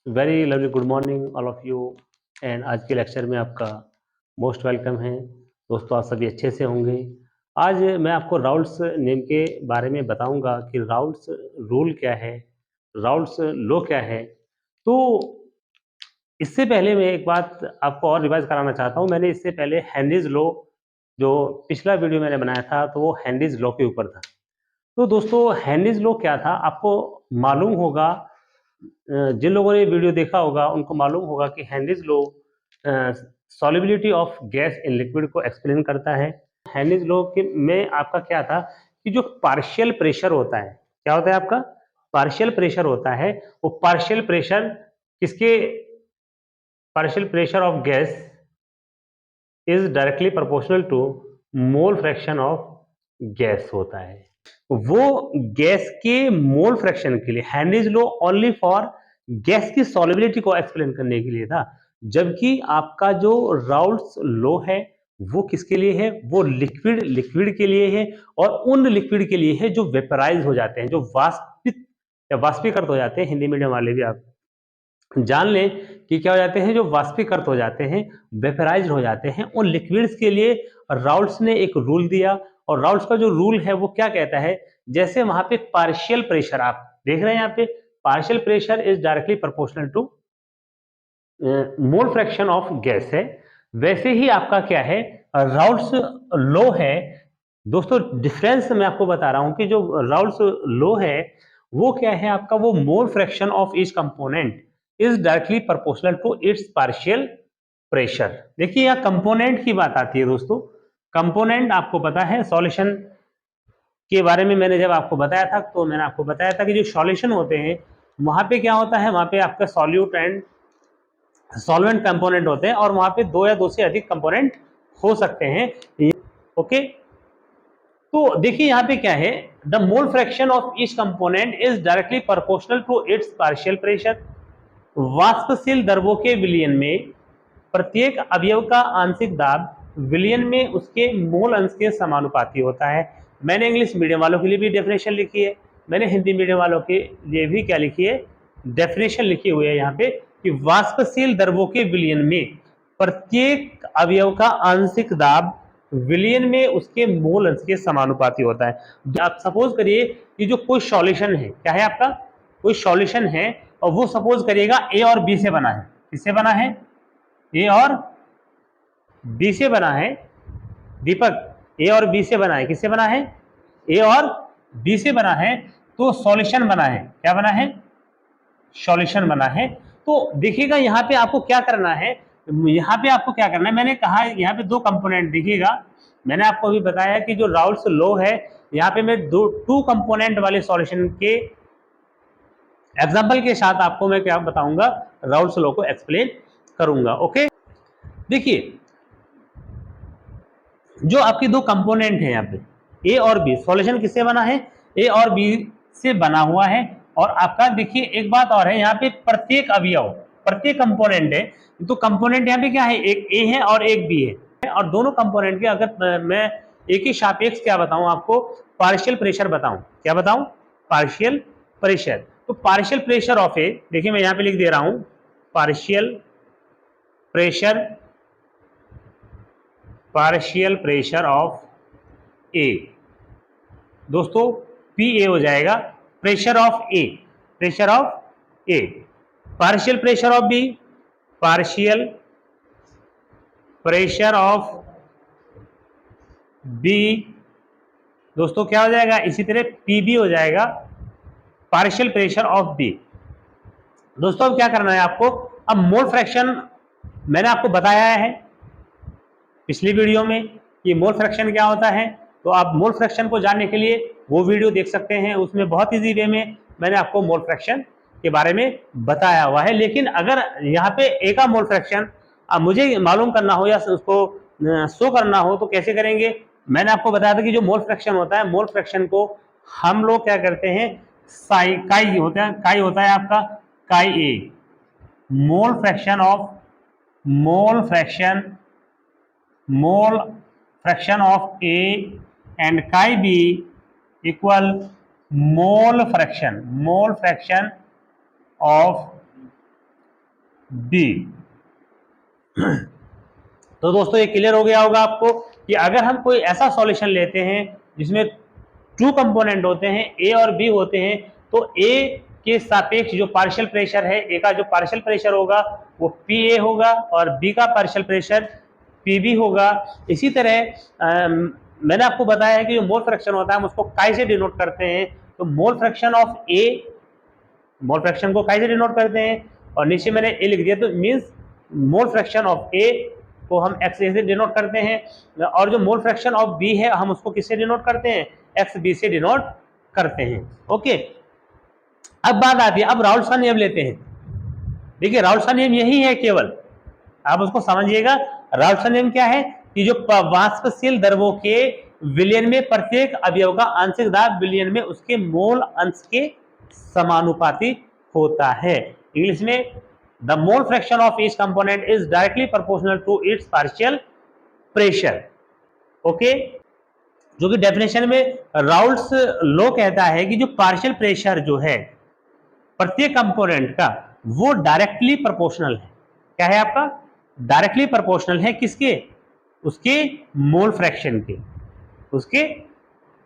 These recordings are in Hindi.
Very lovely good morning all of you. And आज के लेक्चर में आपका मोस्ट वेलकम है। दोस्तों, आप सभी अच्छे से होंगे। आज मैं आपको राउल्ट्स नेम के बारे में बताऊंगा कि राउल्ट्स रूल क्या है, राउल्ट्स लॉ क्या है। तो इससे पहले मैं एक बात आपको और रिवाइज कराना चाहता हूं। मैंने इससे पहले हेनरीज लॉ, जो पिछला वीडियो मैंने बनाया था, तो वो हेनरीज लॉ के ऊपर था। तो दोस्तों, हेनरीज लॉ क्या था आपको मालूम होगा। जिन लोगों ने वीडियो देखा होगा उनको मालूम होगा कि Henry's law solubility of gas in liquid को एक्सप्लेन करता है। हेनरीज लॉ के में आपका क्या था कि जो पार्शियल प्रेशर होता है, क्या होता है आपका पार्शियल प्रेशर होता है, वो पार्शियल प्रेशर किसके, partial pressure of gas is directly proportional to mole fraction of gas होता है। वो गैस के मोल फ्रैक्शन के लिए Henry's law only for gas की सॉल्युबिलिटी को एक्सप्लेन करने के लिए था। जबकि आपका जो राउल्ट्स लॉ है वो किसके लिए है, वो लिक्विड लिक्विड के लिए है, और उन लिक्विड के लिए है जो वेपराइज हो जाते हैं, जो वाष्पित या वाष्पीकृत हो जाते हैं। हिंदी मीडियम वाले भी आप जान लें कि क्या हो जाते हैं, जो वाष्पीकृत हो जाते हैं, वेपराइज्ड हो जाते हैं, उन लिक्विड्स के लिए राउल्ट्स ने एक रूल दिया। और राउल्ट्स का जो रूल है वो क्या कहता है, जैसे वहां पे पार्शियल प्रेशर आप देख रहे हैं, यहाँ पे partial pressure is directly proportional to mole fraction of gas है, वैसे ही आपका क्या है, राउल्ट्स लॉ है। दोस्तों, डिफरेंस मैं आपको बता रहा हूं कि जो राउल्ट्स लॉ है वो क्या है आपका, वो mole fraction of each component is directly proportional to its partial pressure. देखिए, यहाँ कंपोनेंट की बात आती है दोस्तों। कंपोनेंट आपको पता है, सॉल्यूशन के बारे में मैंने जब आपको बताया था तो मैंने आपको बताया था कि जो सॉल्यूशन होते हैं वहां पे क्या होता है, वहां पे आपका सॉल्यूट एंड सॉल्वेंट कंपोनेंट होते हैं, और वहां पे दो या दो से अधिक कंपोनेंट हो सकते हैं। ओके, तो देखिए यहाँ पे क्या है, the mole fraction of each component is directly proportional to its partial pressure. वाष्पशील द्रवों के विलयन में प्रत्येक अवयव का आंशिक दाब विलयन में उसके मोल अंश के समानुपाती होता है। मैंने इंग्लिश मीडियम वालों के लिए भी डेफिनेशन लिखी है, मैंने हिंदी मीडियम वालों के लिए भी क्या लिखी है, डेफिनेशन लिखी हुई है यहाँ पे कि वाष्पशील द्रवों के विलयन में प्रत्येक अवयव का आंशिक दाब विलयन में उसके मोल अंश के समानुपाती होता है। आप सपोज करिए कि जो कोई सॉल्यूशन है, क्या है आपका, कोई सॉल्यूशन है, और वो सपोज करिएगा ए और बी से बना है। किससे बना है, ए और बी से बना है। दीपक, ए और बी से बना है, किससे बना है, ए और बी से बना है। तो सॉल्यूशन बना है, क्या बना है, सॉल्यूशन बना है। तो देखिएगा यहाँ पे आपको क्या करना है, यहाँ पे आपको क्या करना है, मैंने कहा यहाँ पे दो कंपोनेंट देखिएगा। मैंने आपको अभी बताया कि जो राउल्ट्स लॉ है, यहाँ पे मैं टू कंपोनेंट वाले सॉल्यूशन के एग्जाम्पल के साथ आपको मैं क्या बताऊंगा, राउल्ट्स लॉ को एक्सप्लेन करूंगा। ओके, देखिए जो आपके दो कंपोनेंट हैं यहाँ पे ए और बी, सॉल्यूशन किससे बना है, ए और बी से बना हुआ है। और आपका देखिए एक बात और है, यहाँ पे प्रत्येक अवयव, प्रत्येक कंपोनेंट है, तो कंपोनेंट यहाँ पे क्या है, एक ए है और एक बी है। और दोनों कंपोनेंट के अगर मैं एक ही सापेक्ष क्या बताऊं आपको, पार्शियल प्रेशर बताऊं, क्या बताऊं, पार्शियल प्रेशर। तो पार्शियल प्रेशर ऑफ ए, देखिए मैं यहाँ पे लिख दे रहा हूं, partial pressure, partial pressure of A, दोस्तों पी ए हो जाएगा, pressure of A, pressure of A, partial pressure of B, partial pressure of B, दोस्तों क्या हो जाएगा, इसी तरह पी बी हो जाएगा, पार्शियल प्रेशर ऑफ बी। दोस्तों अब क्या करना है आपको, अब मोल फ्रैक्शन मैंने आपको बताया है पिछली वीडियो में कि मोल फ्रैक्शन क्या होता है। तो आप मोल फ्रैक्शन को जानने के लिए वो वीडियो देख सकते हैं, उसमें बहुत इजी वे में मैंने आपको मोल फ्रैक्शन के बारे में बताया हुआ है। लेकिन अगर यहाँ पे ए का मोल फ्रैक्शन मुझे मालूम करना हो या उसको शो करना हो तो कैसे करेंगे, मैंने आपको बताया था कि जो मोल फ्रैक्शन होता है, मोल फ्रैक्शन को हम लोग क्या करते हैं, काई होता है, काई होता है आपका, chi A, mole fraction of, mole fraction, mole fraction of A and chi b equal mole fraction, mole fraction of B. तो दोस्तों ये क्लियर हो गया होगा आपको कि अगर हम कोई ऐसा सॉल्यूशन लेते हैं जिसमें टू कंपोनेंट होते हैं, ए और बी होते हैं, तो ए के सापेक्ष जो पार्शियल प्रेशर है, ए का जो पार्शियल प्रेशर होगा वो पी ए होगा और बी का पार्शियल प्रेशर पी बी होगा। इसी तरह मैंने आपको बताया है कि जो मोल फ्रैक्शन होता है हम उसको काई से डिनोट करते हैं। तो मोल fraction of A, mole fraction को काई से डिनोट करते हैं और नीचे मैंने ए लिख दिया, तो मींस मोल फ्रैक्शन ऑफ ए को हम एक्स ए से डिनोट करते हैं और जो मोल फ्रैक्शन ऑफ बी है हम उसको किससे डिनोट करते हैं, एक्स बी से डिनोट करते हैं। ओके, अब बात आती है, अब राउल्स का नियम लेते हैं। देखिए राउल्स का नियम यही है, केवल आप उसको समझिएगा। राउल्स का नियम क्या है कि जो वाष्पशील द्रवों के विलयन में प्रत्येक अवयव का आंशिक दाब विलयन में उसके मोल अंश के समानुपाती होता है। इंग्लिश में the mole fraction of each component is directly proportional to its partial pressure. Okay, जो कि डेफिनेशन में राउल्स लॉ कहता है कि जो पार्शियल प्रेशर जो है प्रत्येक कंपोनेंट का वो डायरेक्टली प्रोपोर्शनल है। क्या है आपका, डायरेक्टली प्रोपोर्शनल है किसके, उसके मोल फ्रैक्शन के, उसके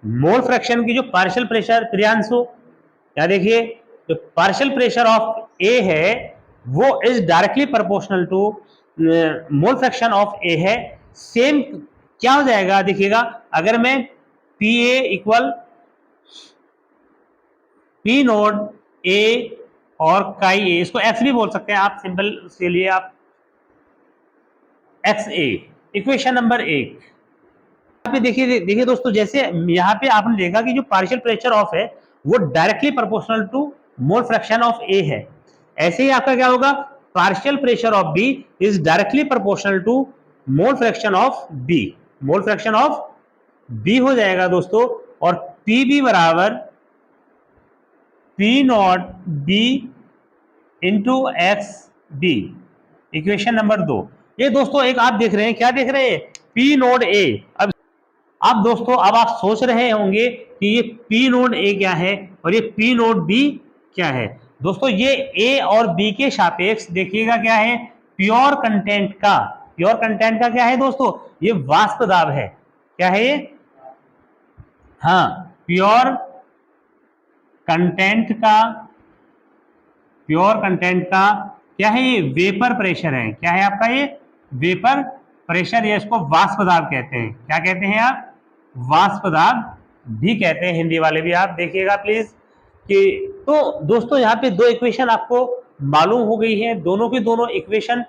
मोल फ्रैक्शन की जो पार्शियल प्रेशर। प्रियांशु क्या देखिए, जो पार्शियल प्रेशर ऑफ ए है वो is directly proportional to mole fraction of A है। सेम क्या हो जाएगा देखिएगा, अगर मैं P A equal P nought A और काई ए, इसको एक्स भी बोल सकते हैं आप, सिंपल के लिए आप एक्स ए, इक्वेशन नंबर 1। यहाँ पे देखिए दोस्तों, जैसे यहाँ पे आपने देखा कि जो पार्शियल प्रेशर ऑफ है वो directly proportional to mole fraction of A है। ऐसे ही आपका क्या होगा, partial pressure of B is directly proportional to mole fraction of B, mole fraction of B हो जाएगा दोस्तों। और पी बी बराबर P nought B into x B, equation number 2। ये दोस्तों एक आप देख रहे हैं, क्या देख रहे हैं, पी नोड ए। अब दोस्तों अब आप सोच रहे होंगे कि ये पी नोड ए क्या है और ये पी नोड बी क्या है। दोस्तों ये ए और बी के सापेक्ष देखिएगा क्या है, प्योर कंटेंट का, प्योर कंटेंट का क्या है दोस्तों, ये वाष्प दाब है। क्या है ये, हाँ, प्योर कंटेंट का, प्योर कंटेंट का क्या है, ये वेपर प्रेशर है। क्या है आपका, ये वेपर प्रेशर, या इसको वाष्प दाब कहते हैं। क्या कहते हैं आप, वाष्प दाब भी कहते हैं, हिंदी वाले भी। आप देखिएगा प्लीज कि तो दोस्तों यहाँ पे दो इक्वेशन आपको मालूम हो गई है, दोनों की दोनों इक्वेशन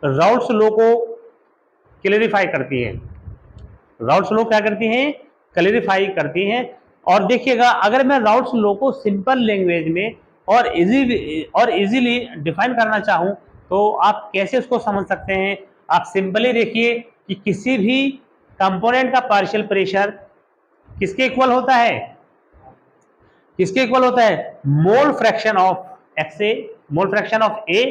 राउल्स लॉ को क्लेरिफाई करती है। राउल्स लॉ क्या करती हैं, क्लेरिफाई करती हैं। और देखिएगा अगर मैं राउल्स लॉ को सिंपल लैंग्वेज में और इजीली डिफाइन करना चाहूं तो आप कैसे उसको समझ सकते हैं। आप सिंपली देखिए कि किसी भी कंपोनेंट का पार्शियल प्रेशर किसके इक्वल होता है, किसके इक्वल होता है, mole fraction of X A, mole fraction of A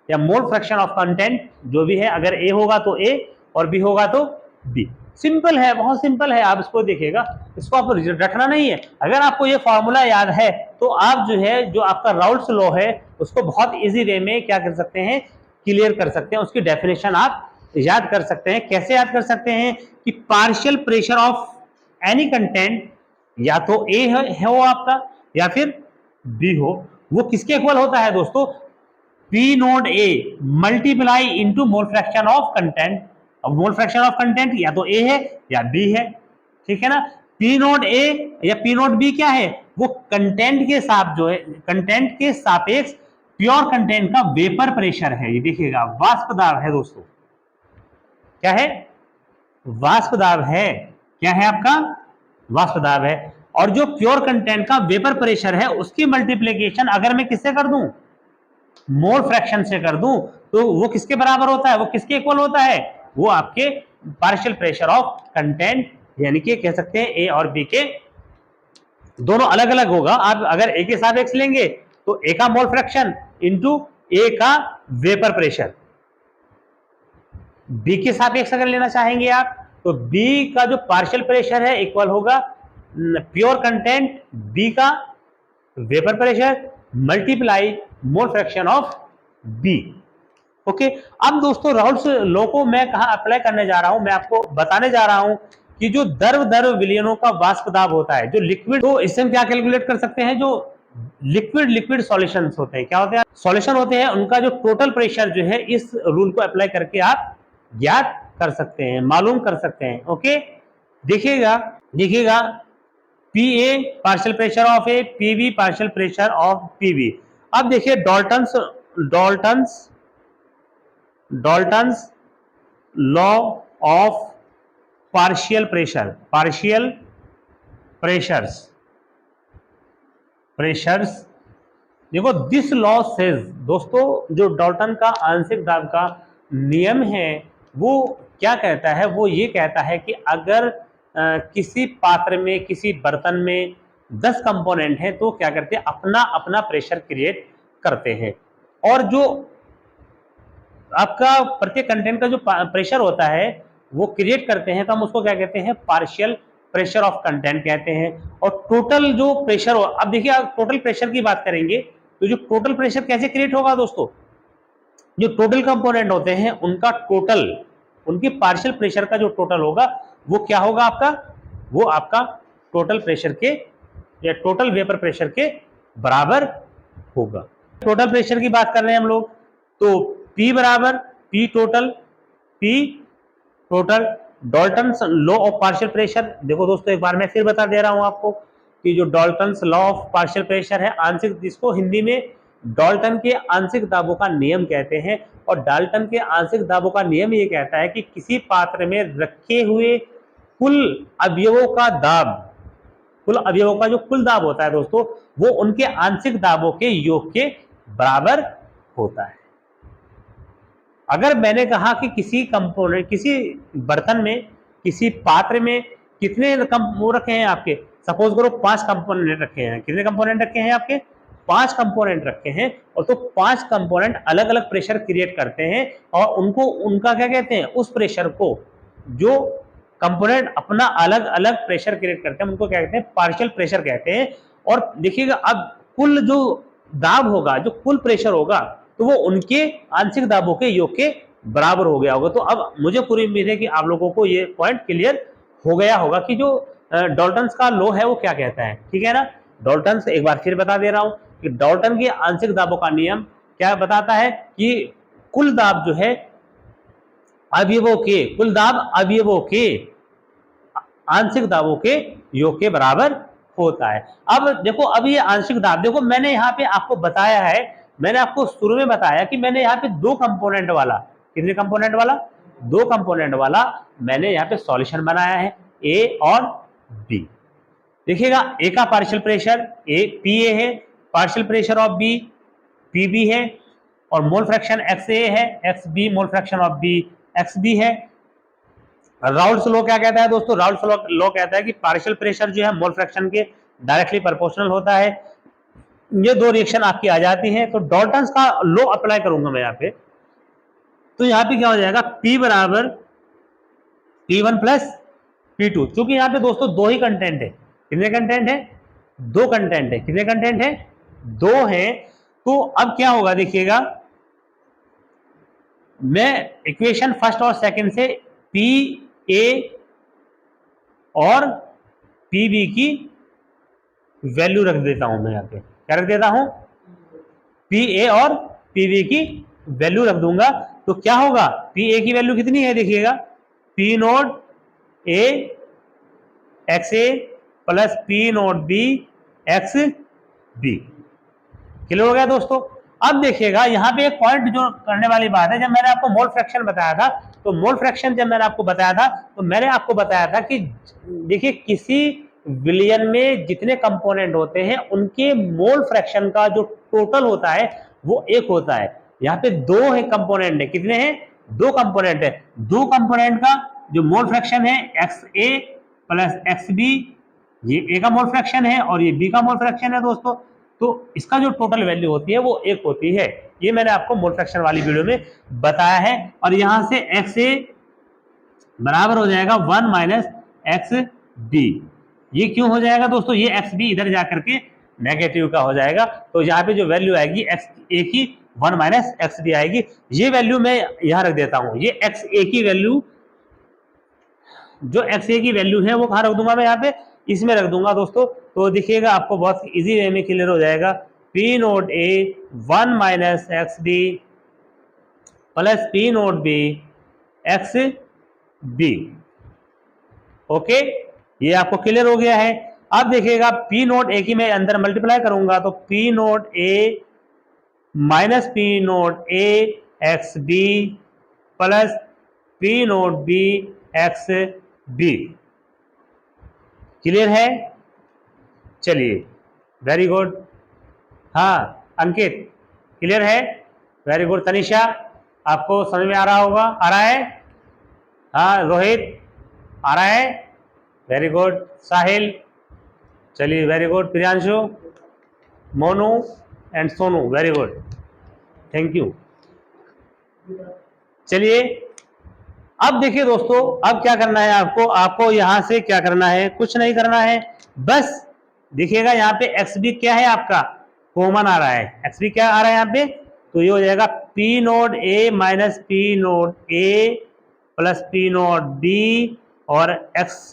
या मोल फ्रैक्शन ऑफ कंटेंट जो भी है। अगर ए होगा तो ए और बी होगा तो बी। सिंपल है, बहुत सिंपल है। आप इसको देखिएगा, इसको आपको रखना नहीं है। अगर आपको ये फॉर्मूला याद है तो आप जो है, जो आपका राउल्स लॉ है उसको बहुत इजी वे में क्या कर सकते हैं, क्लियर कर सकते हैं। उसकी डेफिनेशन आप याद कर सकते हैं। कैसे याद कर सकते हैं कि partial pressure of any content या तो ए हो आपका या फिर बी हो, वो किसके इक्वल होता है दोस्तों, P nought A multiply into mole fraction of content. अब मोल फ्रैक्शन ऑफ कंटेंट या तो ए है या बी है, ठीक है ना। पी नोड ए या पी नोड बी क्या है, वो कंटेंट के साथ जो है, कंटेंट के सापेक्ष प्योर कंटेंट का वेपर प्रेशर है। ये देखिएगा वाष्प दाब है दोस्तों, क्या है, वाष्प दाब है। क्या है आपका, वाष्प दाब है। और जो प्योर कंटेंट का वेपर प्रेशर है उसकी मल्टीप्लीकेशन अगर मैं किससे कर दूं, मोल फ्रैक्शन से कर दूं, तो वो किसके बराबर होता है, वो किसके इक्वल होता है, वो आपके पार्शियल प्रेशर ऑफ कंटेंट, यानी कि कह सकते हैं ए और बी के दोनों अलग अलग होगा। आप अगर ए के सापेक्ष लेंगे तो ए का मोल फ्रैक्शन इंटू ए का वेपर प्रेशर। बी के सापेक्ष अगर लेना चाहेंगे आप तो बी का जो पार्शियल प्रेशर है इक्वल होगा प्योर कंटेंट बी का vapour pressure multiply mole fraction of B. Okay, अब दोस्तों राउल्स लॉ को मैं कहां अप्लाई करने जा रहा हूं, मैं आपको बताने जा रहा हूं कि जो द्रव विलयनों का वाष्प दाब होता है, जो लिक्विड, तो इससे हम क्या कैलकुलेट कर सकते हैं, जो लिक्विड सॉल्यूशंस होते हैं, क्या होते हैं, सॉल्यूशन होते हैं, उनका जो टोटल प्रेशर जो है इस रूल को अप्लाई करके आप ज्ञात कर सकते हैं, मालूम कर सकते हैं। ओके, देखिएगा देखिएगा, P A partial pressure of A, P B partial pressure of P B. अब देखिए Dalton's Dalton's law of partial pressures. देखो, दिस लॉ सेज, दोस्तों जो डाल्टन का आंशिक दाब का नियम है वो क्या कहता है, वो ये कहता है कि अगर किसी पात्र में, किसी बर्तन में 10 कंपोनेंट हैं तो क्या करते हैं, अपना अपना प्रेशर क्रिएट करते हैं, और जो आपका प्रत्येक कंटेंट का जो प्रेशर होता है वो क्रिएट करते हैं, तो हम उसको क्या कहते हैं, पार्शियल प्रेशर ऑफ कंटेंट कहते हैं। और टोटल जो प्रेशर हो, अब देखिए आप टोटल प्रेशर की बात करेंगे तो जो टोटल प्रेशर कैसे क्रिएट होगा दोस्तों, जो टोटल कंपोनेंट होते हैं उनका टोटल, उनके पार्शियल प्रेशर का जो टोटल होगा वो क्या होगा आपका, वो आपका टोटल प्रेशर के या टोटल वेपर प्रेशर के बराबर होगा। टोटल प्रेशर की बात कर रहे हैं हम लोग, तो P बराबर P total Dalton's law of partial pressure. देखो दोस्तों, एक बार मैं फिर बता दे रहा हूं आपको कि जो Dalton's law of partial pressure है, आंशिक, जिसको हिंदी में डाल्टन के आंशिक दाबों का नियम कहते हैं, और डाल्टन के आंशिक दाबों का नियम ये कहता है कि किसी पात्र में रखे हुए कुल अवयवों का दाब, कुल अवयवों का जो कुल दाब होता है दोस्तों, वो उनके आंशिक दाबों के योग के बराबर होता है। अगर मैंने कहा कि किसी कंपोनेंट, किसी बर्तन में, किसी पात्र में कितने वो रखे हैं आपके, सपोज करो 5 कंपोनेंट रखे हैं, कितने कंपोनेंट रखे हैं आपके, 5 कंपोनेंट रखे हैं, और तो 5 कंपोनेंट अलग अलग प्रेशर क्रिएट करते हैं, और उनको, उनका क्या कहते हैं, उस प्रेशर को, जो कंपोनेंट अपना अलग अलग प्रेशर क्रिएट करते हैं उनको क्या कहते हैं, पार्शियल प्रेशर कहते हैं। और देखिएगा, अब कुल जो दाब होगा, जो कुल प्रेशर होगा, तो वो उनके आंशिक दाबों के योग के बराबर हो गया होगा। तो अब मुझे पूरी उम्मीद है कि आप लोगों को ये पॉइंट क्लियर हो गया होगा कि जो डाल्टन्स का लॉ है वो क्या कहता है, ठीक है ना। डाल्टन्स, एक बार फिर बता दे रहा हूं कि डाल्टन के आंशिक दाबों का नियम क्या बताता है कि कुल दाब जो है अवयवों के, कुल दाब अवयवों के आंशिक दाबों के योग के बराबर होता है। अब देखो, अब ये आंशिक दाब, देखो मैंने यहाँ पे आपको बताया है, मैंने आपको शुरू में बताया कि मैंने यहाँ पे 2 कंपोनेंट वाला, कितने कंपोनेंट वाला, 2 कंपोनेंट वाला मैंने यहाँ पे सॉल्यूशन बनाया है, ए और बी। देखिएगा, ए का partial pressure A P A है, partial pressure of B P B है, और मोल फ्रैक्शन एक्स ए है, X B, mole fraction of B x B है। राउल्स लॉ क्या कहता है दोस्तों, राउल्स लॉ कहता है कि पार्शियल प्रेशर जो है मोल फ्रैक्शन के डायरेक्टली प्रोपोर्शनल होता है। ये 2 रिएक्शन आपकी आ जाती हैं, तो डाल्टन्स का लॉ अप्लाई करूंगा मैं यहाँ पे, तो यहाँ पे क्या हो जाएगा, P बराबर P1 प्लस P2। क्योंकि यहाँ पे दोस्तों 2 ही कंटेंट है, कितने कंटेंट है, 2 कंटेंट है, कितने कंटेंट है, 2 है। तो अब क्या होगा, देखिएगा, मैं इक्वेशन फर्स्ट और सेकंड से पी ए और पी बी की वैल्यू रख देता हूं, मैं यहाँ पे क्या रख देता हूं, पी ए और पी बी की वैल्यू रख दूंगा। तो क्या होगा, पी ए की वैल्यू कितनी है, देखिएगा, P note A x A plus P note B x B. Clear हो गया दोस्तों। अब देखिएगा, यहाँ पे एक पॉइंट जो करने वाली बात है, जब मैंने आपको मोल फ्रैक्शन बताया था, तो मोल फ्रैक्शन जब मैंने आपको बताया था, तो मैंने आपको बताया था कि देखिए, किसी विलयन में जितने कंपोनेंट होते हैं उनके मोल फ्रैक्शन का जो टोटल होता है वो 1 होता है। यहाँ पे 2 है कंपोनेंट है, कितने हैं, 2 कंपोनेंट है, 2 कंपोनेंट का जो मोल फ्रैक्शन है x A plus x B, ये ए का मोल फ्रैक्शन है और ये बी का मोल फ्रैक्शन है दोस्तों। तो इसका जो टोटल वैल्यू होती है वो 1 होती है। ये मैंने आपको मोल फ्रैक्शन वाली वीडियो में बताया है। और यहां से एक्स ए बराबर हो जाएगा 1 माइनस एक्स बी। ये क्यों हो जाएगा दोस्तों, ये एक्स बी इधर जाकर के नेगेटिव का हो जाएगा, तो यहाँ पे जो वैल्यू आएगी एक्स ए की 1 माइनस एक्स डी आएगी। ये वैल्यू मैं यहां रख देता हूं, ये एक्स ए की वैल्यू, जो एक्स ए की वैल्यू है वो कहां रख दूंगा मैं, यहाँ पे इसमें रख दूंगा दोस्तों। तो देखिएगा आपको बहुत इजी वे में क्लियर हो जाएगा। P note A 1 minus X D plus P note B x B. Okay, ये आपको क्लियर हो गया है। अब देखिएगा पी नोट ए की मैं अंदर मल्टीप्लाई करूंगा तो P note A minus P note A x B plus P note B x B. Clear है? चलिए, वेरी गुड। हाँ अंकित, क्लियर है? Very good. तनिषा, आपको समझ में आ रहा होगा, आ रहा है? हाँ रोहित, आ रहा है? Very good. साहिल, चलिए very good. Priyanshu, Monu and Sonu, very good, thank you. चलिए अब देखिए दोस्तों, अब क्या करना है आपको, आपको यहां से क्या करना है, कुछ नहीं करना है, बस देखिएगा यहाँ पे एक्स बी क्या है आपका, कॉमन आ रहा है। एक्स बी क्या आ रहा है यहाँ पे, तो ये हो जाएगा P note A minus P note A plus P note B और एक्स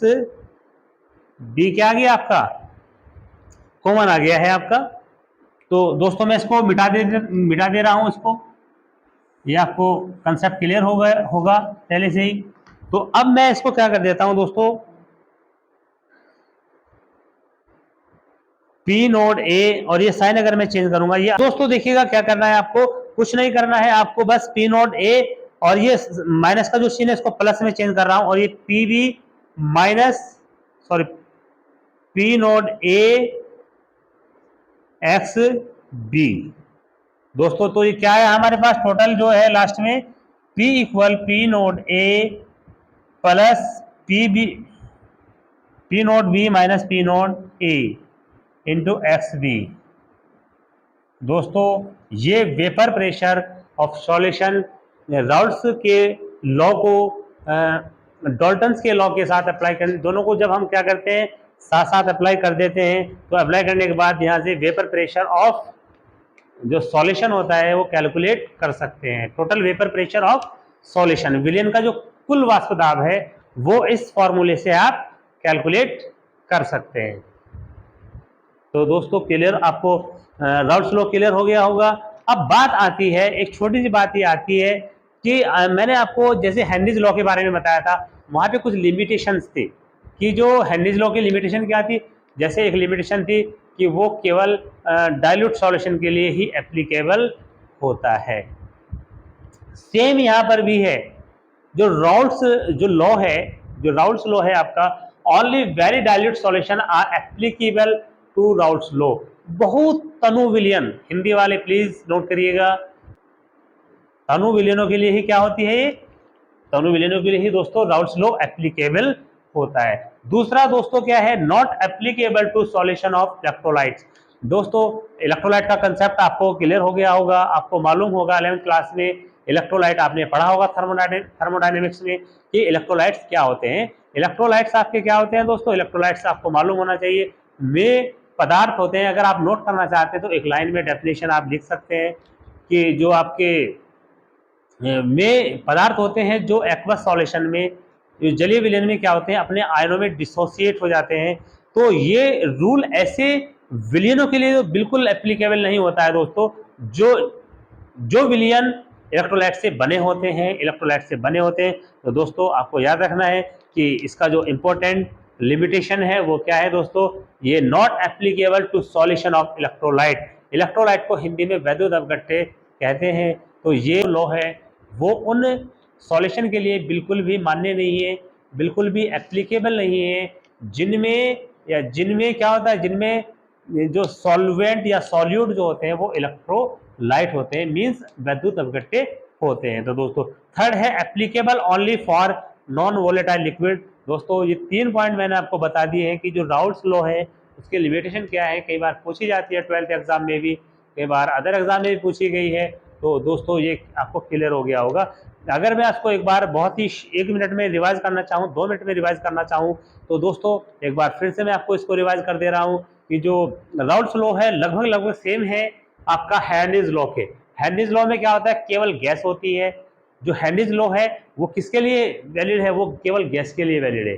बी क्या आ गया आपका, कॉमन आ गया है आपका। तो दोस्तों मैं इसको मिटा दे रहा हूं इसको, ये आपको कंसेप्ट क्लियर होगा पहले से ही। तो अब मैं इसको क्या कर देता हूं दोस्तों, पी नोट ए, और ये साइन अगर मैं चेंज करूंगा, ये दोस्तों देखिएगा क्या करना है आपको, कुछ नहीं करना है आपको, बस पी नोट ए और ये माइनस का जो चिन्ह है इसको प्लस में चेंज कर रहा हूं, और ये P B minus sorry P note A x B. दोस्तों तो ये क्या है हमारे पास, टोटल जो है लास्ट में P equal P note A plus P note B minus P note A into x B. दोस्तों ये vapour pressure of solution Raoult's के लॉ को डाल्टन्स के लॉ के साथ अप्लाई करने, दोनों को जब हम क्या करते हैं साथ साथ अप्लाई कर देते हैं, तो अप्लाई करने के बाद यहाँ से वेपर प्रेशर ऑफ जो सॉल्यूशन होता है वो कैलकुलेट कर सकते हैं। Total vapour pressure of solution, विलयन का जो कुल वाष्प दाब है वो इस फॉर्मूले से आप कैलकुलेट कर सकते हैं। तो दोस्तों क्लियर, आपको राउल्ट्स लॉ क्लियर हो गया होगा। अब बात आती है, एक छोटी सी बात ये आती है कि मैंने आपको जैसे हेनरीज लॉ के बारे में बताया था, वहाँ पे कुछ लिमिटेशंस थी कि जो हेनरीज लॉ की लिमिटेशन क्या थी, जैसे एक लिमिटेशन थी कि वो केवल डाइल्यूट सॉल्यूशन के लिए ही एप्लीकेबल होता है। सेम यहाँ पर भी है, जो राउल्ट्स जो लॉ है, जो राउल्ट्स लॉ है आपका, only very dilute solution are applicable to Raoult's law. बहुत तनु विलयन, हिंदी वाले प्लीज नोट करिएगा, तनु विलयनों के लिए ही क्या होती है ये, तनु विलयनों के लिए ही दोस्तों राउल्ट्स लॉ एप्लीकेबल होता है। दूसरा दोस्तों क्या है, not applicable to solution of electrolytes. दोस्तों इलेक्ट्रोलाइट का कंसेप्ट आपको क्लियर हो गया होगा, आपको मालूम होगा 11th क्लास में इलेक्ट्रोलाइट आपने पढ़ा होगा थर्मोडायनेमिक्स में कि इलेक्ट्रोलाइट्स क्या होते हैं। इलेक्ट्रोलाइट्स आपके क्या होते हैं दोस्तों, इलेक्ट्रोलाइट्स आपको मालूम होना चाहिए, वे पदार्थ होते हैं। अगर आप नोट करना चाहते हैं तो एक लाइन में डेफिनेशन आप लिख सकते हैं कि जो आपके में पदार्थ होते हैं जो एक्वस सॉल्यूशन में, जलीय विलयन में क्या होते हैं, अपने आयनों में डिसोसिएट हो जाते हैं। तो ये रूल ऐसे विलयनों के लिए बिल्कुल एप्लीकेबल नहीं होता है दोस्तों, जो विलयन इलेक्ट्रोलाइट से बने होते हैं। तो दोस्तों आपको याद रखना है कि इसका जो इम्पोर्टेंट लिमिटेशन है वो क्या है दोस्तों, ये not applicable to solution of electrolyte. Electrolyte को हिंदी में वैद्युत अवगट्टे कहते हैं। तो ये लॉ है वो उन सॉल्यूशन के लिए बिल्कुल भी मान्य नहीं है, बिल्कुल भी एप्लीकेबल नहीं है जिनमें क्या होता है, जिनमें जो सॉल्वेंट या सॉल्यूट जो होते हैं वो इलेक्ट्रोलाइट होते हैं, मींस वैद्युत अवगट्टे होते हैं। तो दोस्तों थर्ड है applicable only for non volatile liquid. दोस्तों ये 3 पॉइंट मैंने आपको बता दिए हैं कि जो राउल्ट्स लॉ है उसके लिमिटेशन क्या है, कई बार पूछी जाती है 12th एग्जाम में भी, कई बार अदर एग्जाम में भी पूछी गई है। तो दोस्तों ये आपको क्लियर हो गया होगा। अगर मैं आपको एक बार बहुत ही 1 मिनट में रिवाइज करना चाहूँ, 2 मिनट में रिवाइज करना चाहूँ, तो दोस्तों एक बार फिर से मैं आपको इसको रिवाइज कर दे रहा हूँ कि जो राउल्ट्स लॉ है लगभग सेम है आपका हेनरीज लॉ के। हेनरीज लॉ में क्या होता है, केवल गैस होती है। जो हेनरीज लॉ है वो किसके लिए वैलिड है, वो केवल गैस के लिए वैलिड है।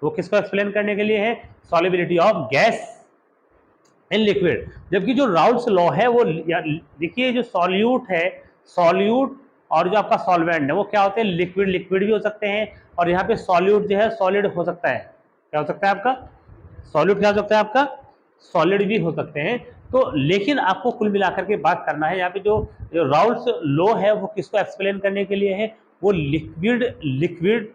वो किसको एक्सप्लेन करने के लिए है, solubility of gas in liquid. जबकि जो राउल्स लॉ है वो देखिए, जो सॉल्यूट है, सॉल्यूट और जो आपका सॉल्वेंट है वो क्या होते हैं, लिक्विड, लिक्विड भी हो सकते हैं, और यहाँ पे सॉल्यूट जो है सॉलिड हो सकता है। क्या हो सकता है आपका, सॉल्यूट क्या हो सकता है आपका, सॉलिड भी हो सकते हैं। तो लेकिन आपको कुल मिलाकर के बात करना है, यहाँ पे जो राउल्स लॉ है वो किसको एक्सप्लेन करने के लिए है, वो लिक्विड, लिक्विड,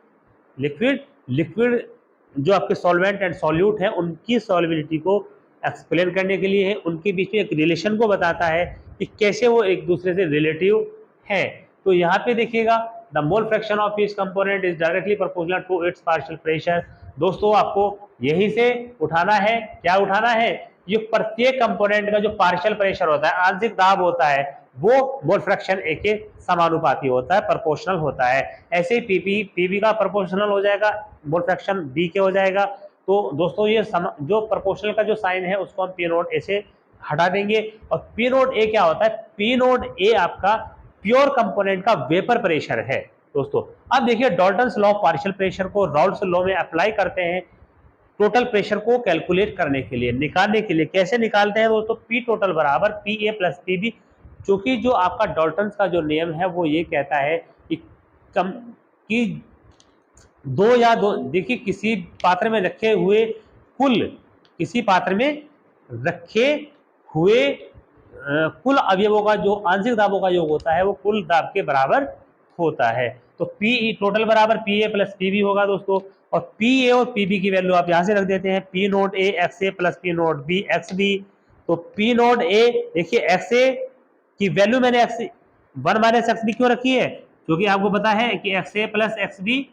लिक्विड, लिक्विड जो आपके सॉल्वेंट एंड सॉल्यूट है उनकी सॉल्युबिलिटी को एक्सप्लेन करने के लिए है। उनके बीच में एक रिलेशन को बताता है कि कैसे वो एक दूसरे से रिलेटिव है। तो यहाँ पे देखिएगा, the mole fraction of each component is directly proportional to its partial pressure. दोस्तों आपको यही से उठाना है, क्या उठाना है, ये प्रत्येक कंपोनेंट का जो पार्शियल प्रेशर होता है, आंशिक दाब होता है, वो मोल फ्रैक्शन ए के समानुपाती होता है, प्रोपोर्शनल होता है। ऐसे ही पीबी का प्रोपोर्शनल हो जाएगा, मोल फ्रैक्शन बी के हो जाएगा। तो दोस्तों ये जो प्रोपोर्शनल का जो साइन है उसको हम पी नोट ए से हटा देंगे। और पी नोट ए क्या होता है, पी नोट ए आपका प्योर कंपोनेंट का वेपर प्रेशर है। दोस्तों अब देखिए, Dalton's law of partial pressure को राउल्स लॉ में अप्लाई करते हैं टोटल प्रेशर को कैलकुलेट करने के लिए, निकालने के लिए। कैसे निकालते हैं दोस्तों, पी टोटल बराबर P A plus P B. चूंकि जो आपका डाल्टन्स का जो नियम है वो ये कहता है कि कि दो, देखिए किसी पात्र में रखे हुए कुल, किसी पात्र में रखे हुए कुल अवयवों का जो आंशिक दाबों का योग होता है वो कुल दाब के बराबर होता है। तो पी टोटल बराबर P A plus P B होगा दोस्तों। और पी ए और पी बी की वैल्यू आप यहां से रख देते हैं, P note A x A plus P note B x B. तो पी नोट ए, देखिए एक्स ए की वैल्यू मैंने x one minus x B क्यों रखी है, क्योंकि आपको पता है कि x A plus x B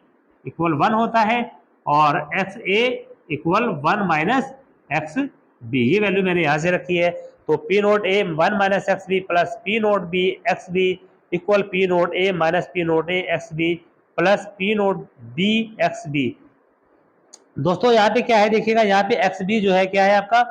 equal 1 होता है, और x A equal 1 minus x B, ये वैल्यू मैंने यहां से रखी है। तो P note A 1 minus x B plus P note B x B equal P note A minus P note A x B plus P note B x B. दोस्तों यहाँ पे क्या है, देखिएगा यहाँ पे एक्स बी जो है क्या है आपका,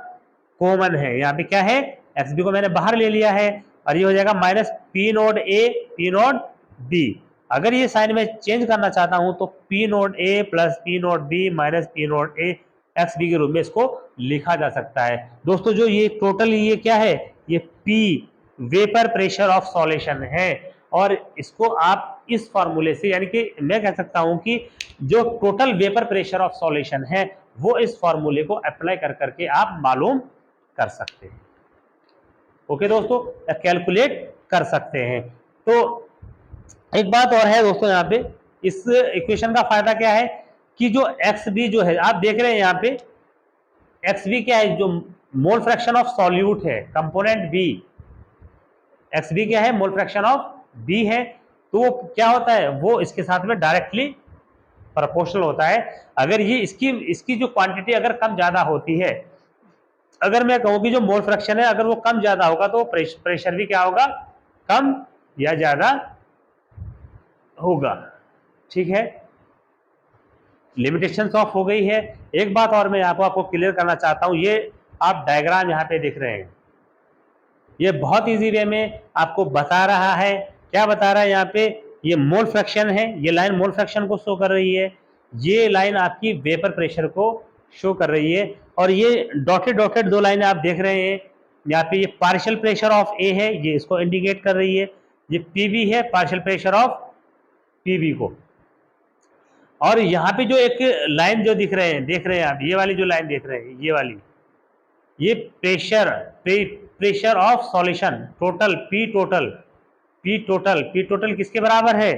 कॉमन है। यहाँ पे क्या है, एक्स बी को मैंने बाहर ले लिया है, और ये हो जाएगा minus P note A P note B. अगर ये साइन में चेंज करना चाहता हूं तो P note A plus P note B minus P note A x B के रूप में इसको लिखा जा सकता है। दोस्तों जो ये टोटल ये क्या है, ये P vapour pressure of solution है, और इसको आप इस फॉर्मूले से, यानी कि मैं कह सकता हूं कि जो total vapour pressure of solution है वो इस फॉर्मूले को अप्लाई कर करके आप मालूम कर सकते हैं। ओके दोस्तों, कैलकुलेट कर सकते हैं। तो एक बात और है दोस्तों, यहाँ पे इस इक्वेशन का फायदा क्या है कि जो एक्स बी जो है, आप देख रहे हैं यहाँ पे एक्स बी क्या है, जो मोल फ्रैक्शन ऑफ सॉल्यूट है, कंपोनेंट बी, एक्स बी क्या है, मोल फ्रैक्शन ऑफ बी है। तो वो क्या होता है, वो इसके साथ में डायरेक्टली प्रोपोर्शनल होता है। अगर ये इसकी जो क्वांटिटी अगर कम ज्यादा होती है, अगर मैं कहूँ कि जो मोल फ्रैक्शन है अगर वो कम ज्यादा होगा तो प्रेशर भी क्या होगा, कम या ज्यादा होगा। ठीक है, लिमिटेशंस ऑफ हो गई है। एक बात और मैं आपको क्लियर करना चाहता हूं, ये आप डायग्राम यहाँ पे देख रहे हैं, ये बहुत इजी वे में आपको बता रहा है। क्या बता रहा है यहाँ पे, ये मोल फ्रैक्शन है, ये लाइन मोल फ्रैक्शन को शो कर रही है, ये लाइन आपकी वेपर प्रेशर को शो कर रही है, और ये डॉटेड डॉटेड दो लाइनें आप देख रहे हैं, यहाँ पे ये पार्शियल प्रेशर ऑफ ए है, ये इसको इंडिकेट कर रही है, ये पीबी है, पार्शियल प्रेशर ऑफ पीबी को। और यहाँ पे जो एक लाइन जो दिख रहे हैं, देख रहे हैं आप, ये वाली जो लाइन देख रहे हैं, ये वाली, ये pressure of solution total, P total किसके बराबर है,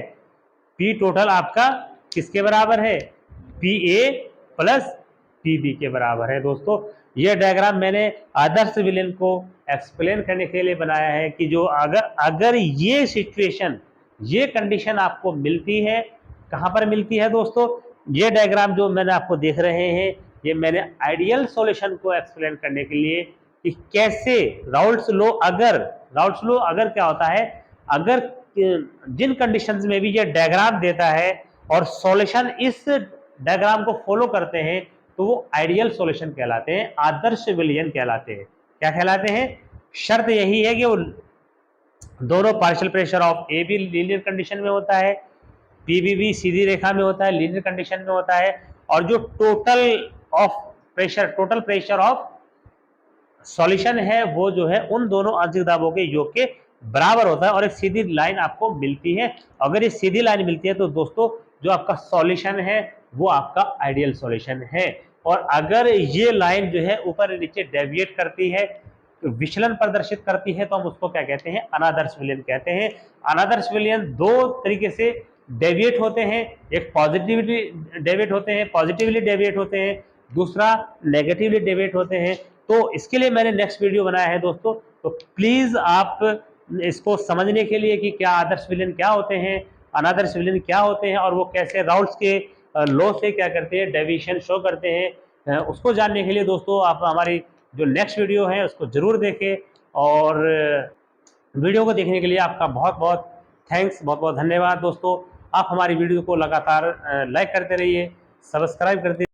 पी टोटल आपका किसके बराबर है, P A plus P B के बराबर है। दोस्तों ये डायग्राम मैंने आदर्श विलयन को एक्सप्लेन करने के लिए बनाया है कि जो अगर ये सिचुएशन, ये कंडीशन आपको मिलती है, कहां पर मिलती है दोस्तों, ये डायग्राम जो मैंने आपको देख रहे हैं, ये मैंने आइडियल सॉल्यूशन को एक्सप्लेन करने के लिए कि कैसे राउल्स लॉ अगर क्या होता है, अगर जिन कंडीशंस में भी ये डायग्राम देता है और सॉल्यूशन इस डायग्राम को फॉलो करते हैं तो वो आइडियल सॉल्यूशन कहलाते हैं, आदर्श विलयन कहलाते हैं। क्या कहलाते हैं, शर्त यही है कि वो दोनों partial pressure of A be linear condition में होता है, पी बी भी सीधी रेखा में होता है, लीनियर कंडीशन में होता है, और जो टोटल प्रेशर ऑफ सॉल्यूशन है वो जो है उन दोनों आंशिक दाबों के योग के बराबर होता है, और एक सीधी लाइन आपको मिलती है। अगर ये सीधी लाइन मिलती है तो दोस्तों जो आपका सॉल्यूशन है वो आपका आइडियल सॉल्यूशन है। और अगर ये लाइन जो है ऊपर नीचे डेविएट करती है, विचलन प्रदर्शित करती है, तो हम उसको क्या कहते हैं, अनादर्श विलयन कहते हैं। अनादर्श विलयन दो तरीके से डेविएट होते हैं, एक पॉजिटिवली डेविएट होते हैं, पॉजिटिवली डेविएट होते हैं, दूसरा नेगेटिवली डेविएट होते हैं। तो इसके लिए मैंने नेक्स्ट वीडियो बनाया है दोस्तों, तो प्लीज आप इसको समझने के लिए कि क्या आदर्श विलयन क्या होते हैं, अनादर्श विलयन क्या होते हैं, और वो कैसे राउल्स के लॉ से क्या करते हैं, डेविएशन शो करते हैं, उसको जानने के लिए दोस्तों आप हमारी जो नेक्स्ट वीडियो है उसको जरूर देखें। और वीडियो को देखने के लिए आपका बहुत बहुत थैंक्स, बहुत बहुत धन्यवाद दोस्तों। आप हमारी वीडियो को लगातार लाइक करते रहिए, सब्सक्राइब करते